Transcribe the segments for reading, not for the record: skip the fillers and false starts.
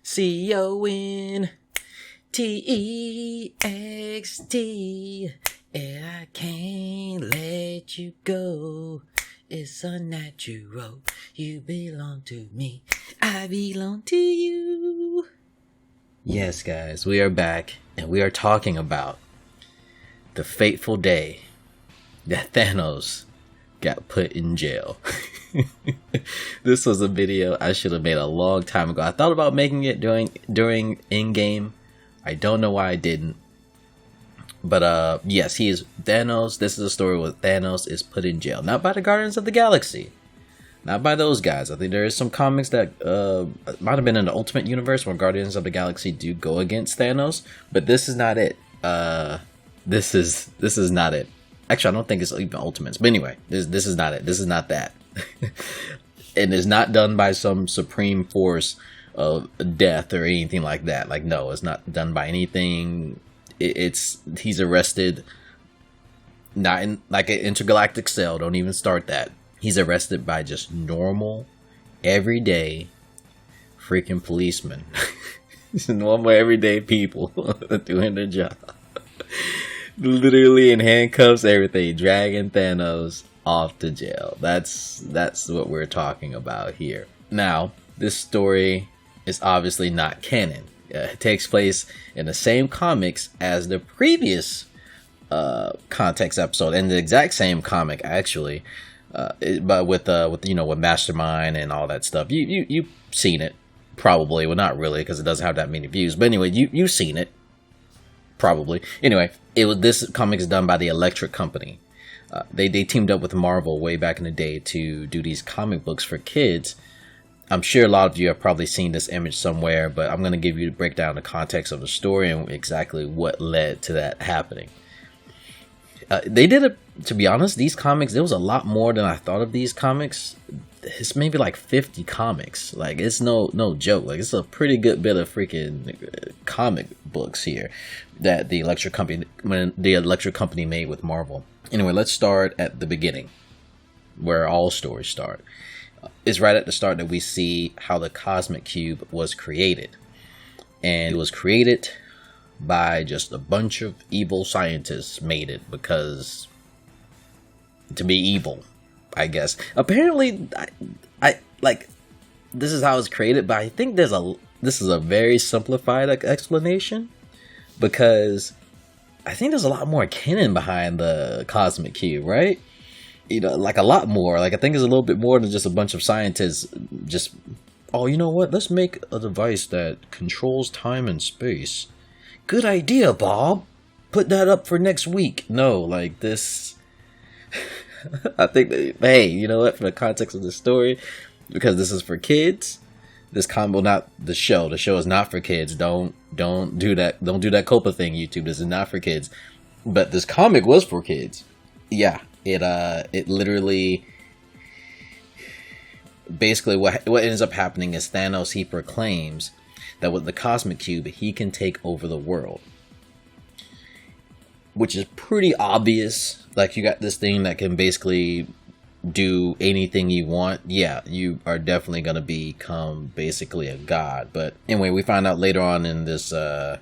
CONTEXT, and I can't let you go. It's unnatural. You belong to me. I belong to you. Yes, guys, we are back, and we are talking about the fateful day that Thanos got put in jail. This was a video I should have made a long time ago. I thought about making it during in-game. I don't know why I didn't. But yes, he is Thanos. This is a story where Thanos is put in jail. Not by the Guardians of the Galaxy. Not by those guys. I think there is some comics that might have been in the Ultimate Universe where Guardians of the Galaxy do go against Thanos. But this is not it. This is not it. Actually, I don't think it's even Ultimates. But anyway, this is not it. This is not that. And it's not done by some supreme force of death or anything like that. Like, no, it's not done by anything. He's arrested, not in like an intergalactic cell. Don't even start that. He's arrested by just normal, everyday, freaking policemen. Normal, everyday people doing their job. Literally in handcuffs, everything, dragging Thanos off to jail. That's what we're talking about here. Now, this story is obviously not canon. It takes place in the same comics as the previous context episode, and the exact same comic actually, but with Mastermind and all that stuff. You've seen it probably. Well, not really, because it doesn't have that many views. But anyway, you've seen it probably. Anyway, this comic is done by the Electric Company. They teamed up with Marvel way back in the day to do these comic books for kids. I'm sure a lot of you have probably seen this image somewhere, but I'm going to give you the breakdown, the context of the story, and exactly what led to that happening. They did it, to be honest, these comics, there was a lot more than I thought of these comics. It's maybe like 50 comics. Like, it's no joke. Like, it's a pretty good bit of freaking comic books here that the Electric Company made with Marvel. Anyway, let's start at the beginning, where all stories start. It's right at the start that we see how the Cosmic Cube was created. And it was created by just a bunch of evil scientists made it because to be evil, I guess. Apparently, I like, this is how it's created, but I think this is a very simplified explanation, because I think there's a lot more canon behind the Cosmic Cube, right? You know, like a lot more. Like, I think it's a little bit more than just a bunch of scientists just, oh, you know what? Let's make a device that controls time and space. Good idea, Bob. Put that up for next week. No, like this. I think that, hey, you know what? For the context of the story, because this is for kids, this combo, not the show. The show is not for kids. Don't do that. Don't do that Copa thing, YouTube. This is not for kids. But this comic was for kids. Yeah. It literally, basically what ends up happening is Thanos, he proclaims that with the Cosmic Cube, he can take over the world. Which is pretty obvious. Like, you got this thing that can basically do anything you want. Yeah, you are definitely going to become basically a god. But anyway, we find out later on in this, we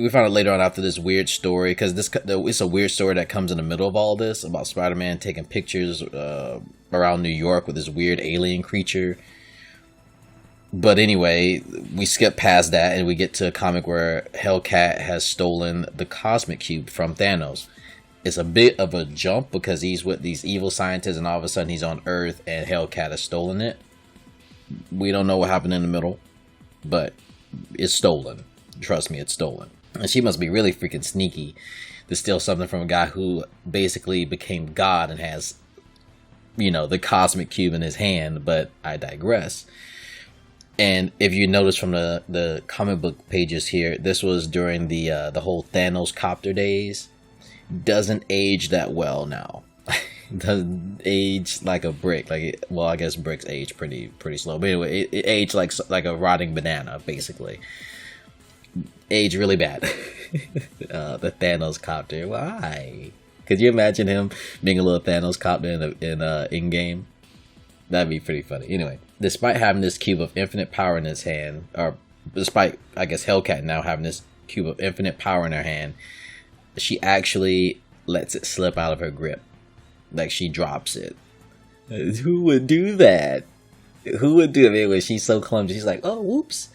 found out later on after this weird story, because it's a weird story that comes in the middle of all this about Spider-Man taking pictures around New York with this weird alien creature. But anyway, we skip past that and we get to a comic where Hellcat has stolen the Cosmic Cube from Thanos. It's a bit of a jump because he's with these evil scientists and all of a sudden he's on Earth and Hellcat has stolen it. We don't know what happened in the middle, but it's stolen. Trust me, it's stolen. And she must be really freaking sneaky to steal something from a guy who basically became God and has, you know, the Cosmic Cube in his hand. But I digress. And if you notice from the comic book pages here, this was during the whole Thanos-Copter days. Doesn't age that well now. Doesn't age like a brick. Well, I guess bricks age pretty slow. But anyway, it aged like a rotting banana, basically. Age really bad. The Thanos-Copter. Why? Could you imagine him being a little Thanos-Copter in game? That'd be pretty funny. Anyway, despite having this cube of infinite power in his hand, or despite, I guess, Hellcat now having this cube of infinite power in her hand, she actually lets it slip out of her grip. Like, she drops it. Who would do that? Who would do it? Anyway, she's so clumsy. She's like, oh, whoops.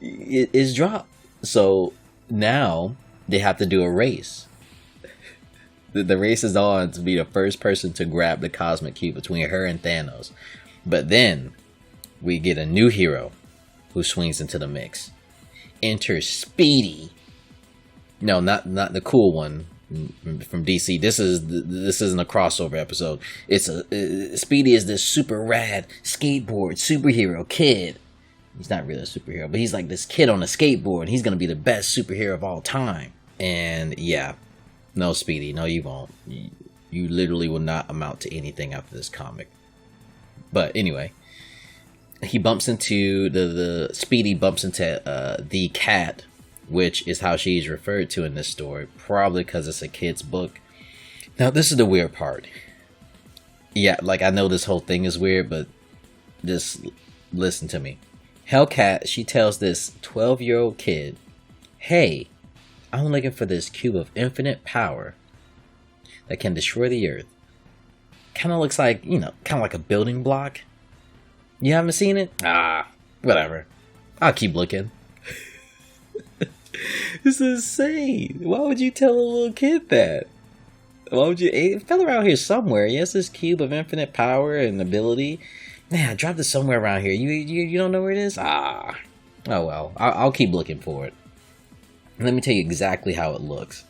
It's dropped. So now they have to do a race. The race is on to be the first person to grab the cosmic cube between her and Thanos. But then we get a new hero who swings into the mix. Enter Speedy. No, not the cool one from DC. This isn't a crossover episode. Speedy is this super rad skateboard superhero kid. He's not really a superhero, but he's like this kid on a skateboard. He's gonna be the best superhero of all time. And yeah. No, Speedy, no, you won't. You literally will not amount to anything after this comic. But anyway, he bumps into the Speedy bumps into the cat, which is how she's referred to in this story, probably because it's a kid's book. Now, this is the weird part. Yeah, like, I know this whole thing is weird, but just listen to me. Hellcat, she tells this 12-year-old kid, hey, I'm looking for this cube of infinite power that can destroy the earth. Kind of looks like, kind of like a building block. You haven't seen it? Whatever. I'll keep looking. This is insane. Why would you tell a little kid that? Why would you? It fell around here somewhere. Yes, this cube of infinite power and ability. Man, I dropped it somewhere around here. You don't know where it is? Oh well. I'll keep looking for it. Let me tell you exactly how it looks.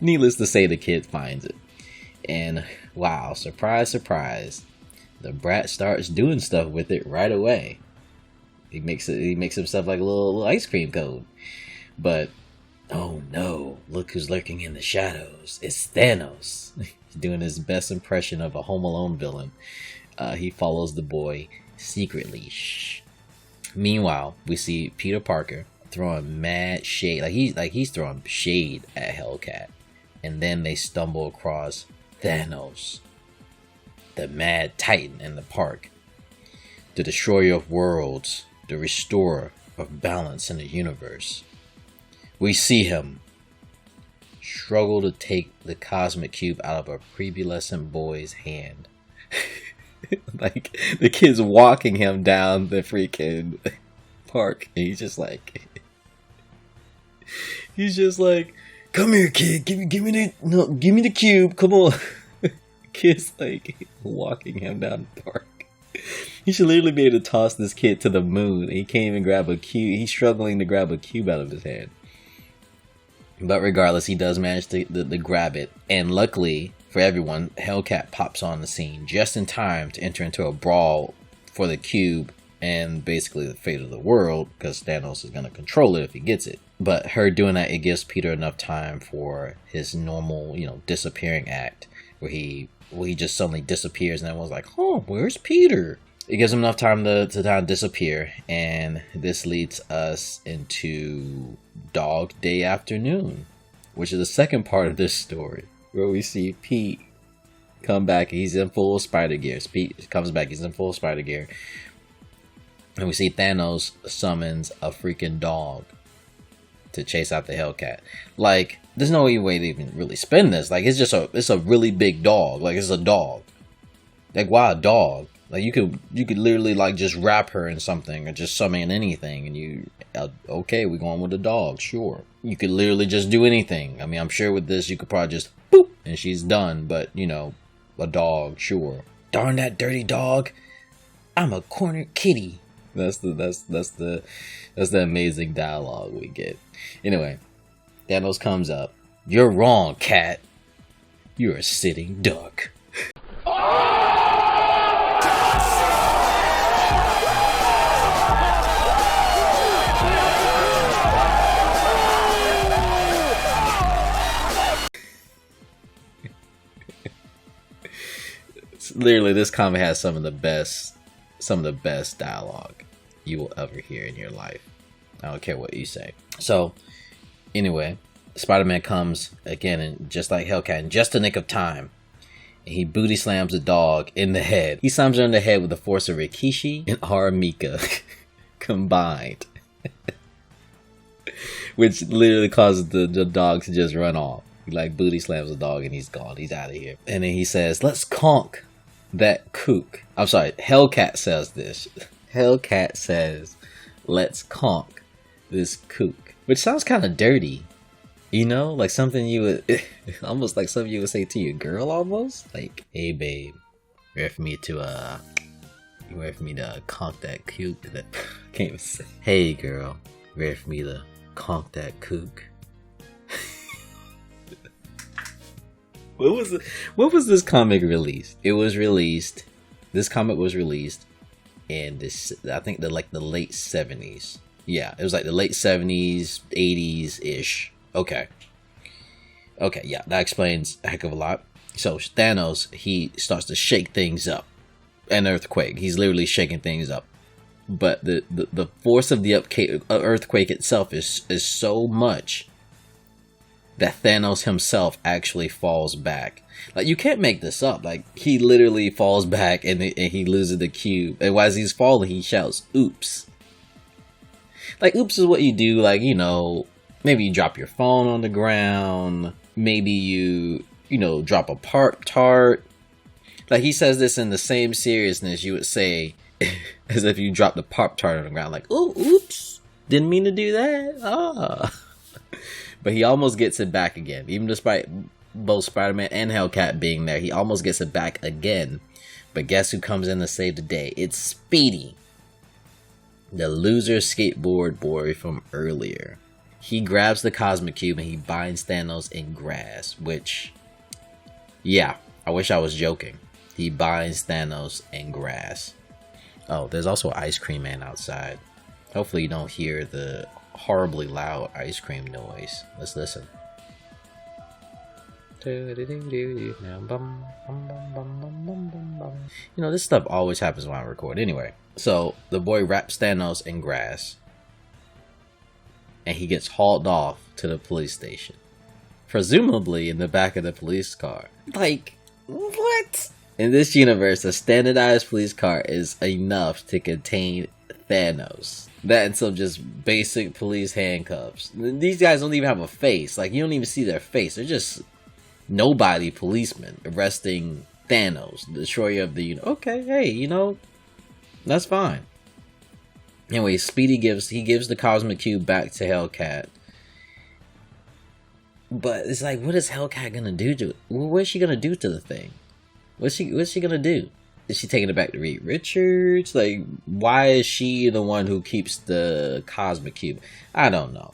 Needless to say, the kid finds it. And wow, surprise, surprise. The brat starts doing stuff with it right away. He makes himself like a little ice cream cone. But, oh no, look who's lurking in the shadows. It's Thanos. He's doing his best impression of a Home Alone villain. He follows the boy secretly. Shh. Meanwhile, we see Peter Parker throwing mad shade, like he's throwing shade at Hellcat, and then they stumble across Thanos, the mad titan in the park, the destroyer of worlds, the restorer of balance in the universe. We see him struggle to take the cosmic cube out of a prepubescent boy's hand. Like, the kid's walking him down the freaking park, and he's just like, come here, kid, give me the cube, come on. Kid's like walking him down the park. He should literally be able to toss this kid to the moon. He can't even grab a cube. He's struggling to grab a cube out of his hand. But regardless, he does manage to grab it, and luckily for everyone, Hellcat pops on the scene just in time to enter into a brawl for the cube and basically the fate of the world, because Thanos is going to control it if he gets it. But her doing that, it gives Peter enough time for his normal, disappearing act, where he just suddenly disappears, and everyone's like, oh, where's Peter? It gives him enough time to disappear, and this leads us into Dog Day Afternoon, which is the second part of this story, where we see Pete come back. He's in full spider gear. Pete comes back. He's in full spider gear. And we see Thanos summons a freaking dog to chase out the Hellcat. Like, there's no way to even really spin this. Like, it's a really big dog. Like, it's a dog. Like, why a dog? Like, you could literally, like, just wrap her in something or just summon anything, and okay, we're going with a dog, sure. You could literally just do anything. I mean, I'm sure with this you could probably just boop and she's done, but a dog, sure. Darn that dirty dog. I'm a cornered kitty. That's the amazing dialogue we get. Anyway, Thanos comes up. You're wrong, cat. You're a sitting duck. Literally, this comic has some of the best dialogue you will ever hear in your life. I don't care what you say. So, anyway, Spider-Man comes again, and just like Hellcat, in just the nick of time, and he booty slams the dog in the head. He slams her in the head with the force of Rikishi and Aramika combined. Which literally causes the dog to just run off. He like booty slams the dog and he's gone. He's out of here. And then he says, let's conk that kook. I'm sorry, Hellcat says this. Hellcat says, let's conk this kook. Which sounds kind of dirty. You know, like something you would, almost like something you would say to your girl almost. Like, hey babe, ready for me to, you ready for me to conk that kook? That, can't even say. Hey girl, ready for me to conk that kook? What was this comic released? This comic was released in this, I think the late 70s. Yeah, it was like the late 70s, 80s-ish. Okay, yeah, that explains a heck of a lot. So Thanos, he starts to shake things up. An earthquake. He's literally shaking things up. But the force of the earthquake itself is so much that Thanos himself actually falls back. Like, you can't make this up. Like, he literally falls back and he loses the cube. And while he's falling, he shouts, oops. Like, oops is what you do, like, you know, maybe you drop your phone on the ground. Maybe you know, drop a Pop-Tart. Like, he says this in the same seriousness you would say as if you dropped the Pop-Tart on the ground. Like, oh, oops, didn't mean to do that. Ah. But he almost gets it back again. Even despite both Spider-Man and Hellcat being there, he almost gets it back again. But guess who comes in to save the day? It's Speedy. The loser skateboard boy from earlier. He grabs the Cosmic Cube and he binds Thanos in grass. Which, yeah, I wish I was joking. He binds Thanos in grass. Oh, there's also an Ice Cream Man outside. Hopefully you don't hear the horribly loud ice cream noise. Let's listen. You know, this stuff always happens when I record. Anyway, so the boy wraps Thanos in grass and he gets hauled off to the police station, presumably in the back of the police car. Like, what? In this universe, a standardized police car is enough to contain Thanos. That and some just basic police handcuffs. These guys don't even have a face. Like, you don't even see their face. They're just nobody policemen arresting Thanos, the destroyer of the universe. Okay, hey, you know, that's fine. Anyway, Speedy gives the Cosmic Cube back to Hellcat. But it's like, what is Hellcat gonna do to it? What is she gonna do to the thing? What's she gonna do? Is she taking it back to Reed Richards? Like, why is she the one who keeps the Cosmic Cube? I don't know.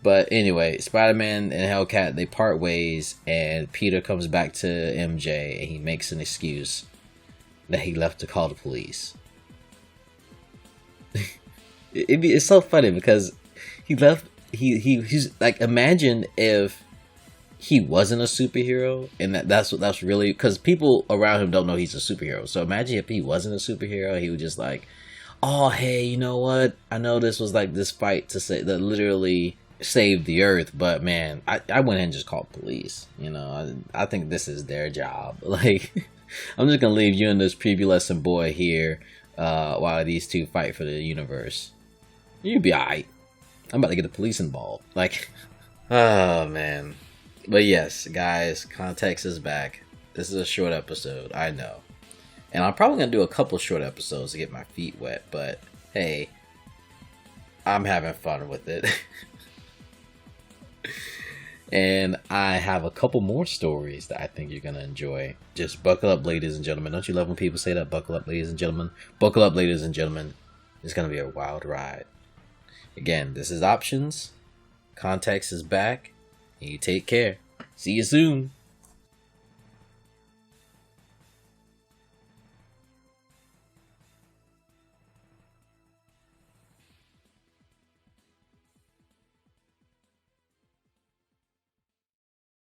But anyway, Spider-Man and Hellcat, they part ways, and Peter comes back to MJ, and he makes an excuse that he left to call the police. It's so funny because he left. He's like, imagine if he wasn't a superhero, and that's really, because people around him don't know he's a superhero. So imagine if he wasn't a superhero, he would just like, oh hey, you know what? I know this was like this fight to say that literally saved the earth, but man, I went ahead and just called police. You know, I think this is their job. Like, I'm just gonna leave you and this prepubescent boy here while these two fight for the universe. You'd be alright. I'm about to get the police involved. Like, oh man. But yes, guys, context is back. This is a short episode, I know. And I'm probably going to do a couple short episodes to get my feet wet, but hey, I'm having fun with it. And I have a couple more stories that I think you're going to enjoy. Just buckle up, ladies and gentlemen. Don't you love when people say that? Buckle up, ladies and gentlemen. Buckle up, ladies and gentlemen. It's going to be a wild ride. Again, this is Options. Context is back. And you take care. See you soon.